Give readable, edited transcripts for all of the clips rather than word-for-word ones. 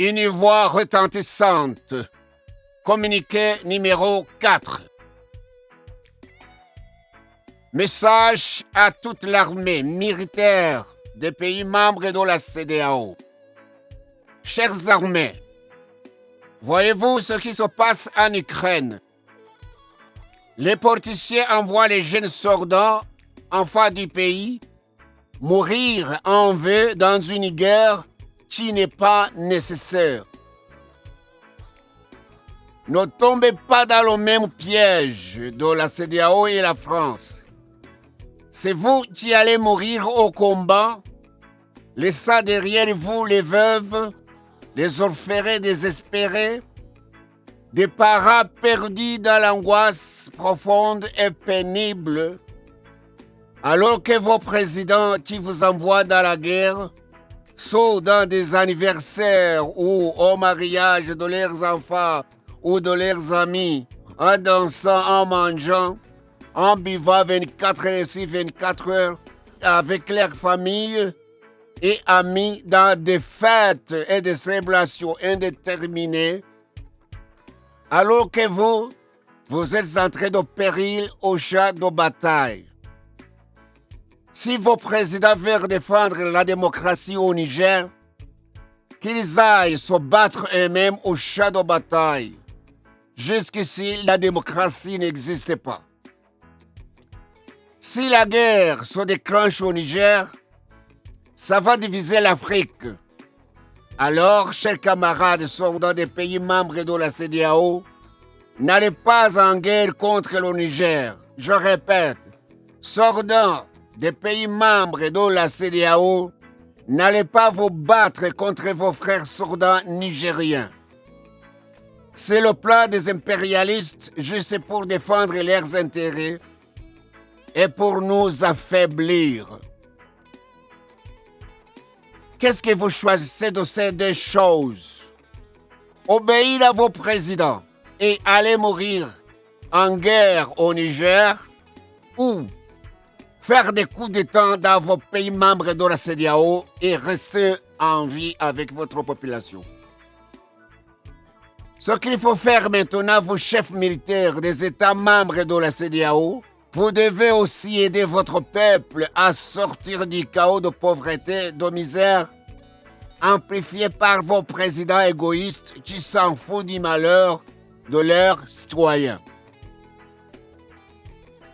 Une voix retentissante. Communiqué numéro 4. Message à toute l'armée militaire des pays membres de la CEDEAO. Chers armées, voyez-vous ce qui se passe en Ukraine? Les politiciens envoient les jeunes soldats, enfants du pays, mourir en vue dans une guerre qui n'est pas nécessaire. Ne tombez pas dans le même piège de la CEDEAO et la France. C'est vous qui allez mourir au combat, laissant derrière vous les veuves, les orphelins désespérés, des parents perdus dans l'angoisse profonde et pénible, alors que vos présidents qui vous envoient dans la guerre sont dans des anniversaires ou au mariage de leurs enfants ou de leurs amis, en dansant, en mangeant, en buvant 24 heures sur 24 heures avec leurs familles et amis dans des fêtes et des célébrations indéterminées, alors que vous êtes en train de périr au champ de bataille. Si vos présidents veulent défendre la démocratie au Niger, qu'ils aillent se battre eux-mêmes au champ de bataille. Jusqu'ici, la démocratie n'existe pas. Si la guerre se déclenche au Niger, ça va diviser l'Afrique. Alors, chers camarades soldats des pays membres de la CEDEAO, n'allez pas en guerre contre le Niger. Je répète, soldats des pays membres de la CEDEAO, n'allez pas vous battre contre vos frères soldats nigériens. C'est le plan des impérialistes juste pour défendre leurs intérêts et pour nous affaiblir. Qu'est-ce que vous choisissez de ces deux choses? Obéir à vos présidents et aller mourir en guerre au Niger ou faire des coups d'État dans vos pays membres de la CEDEAO et rester en vie avec votre population. Ce qu'il faut faire maintenant, vos chefs militaires des États membres de la CEDEAO, vous devez aussi aider votre peuple à sortir du chaos de pauvreté, de misère, amplifié par vos présidents égoïstes qui s'en foutent du malheur de leurs citoyens.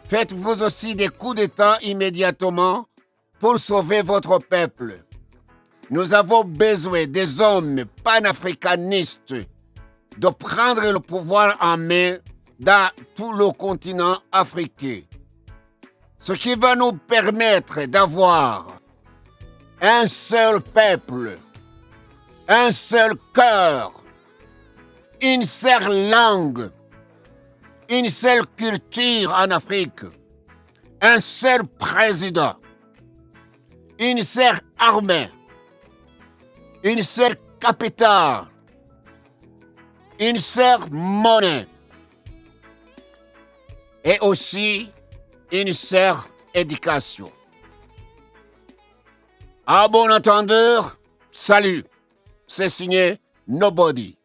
Faites-vous aussi des coups d'État immédiatement pour sauver votre peuple. Nous avons besoin des hommes panafricanistes de prendre le pouvoir en main dans tout le continent africain. Ce qui va nous permettre d'avoir un seul peuple, un seul cœur, une seule langue, une seule culture en Afrique, un seul président, une seule armée, une seule capitale, une seule monnaie et aussi une seule éducation. À bon entendeur, salut, c'est signé Nobody.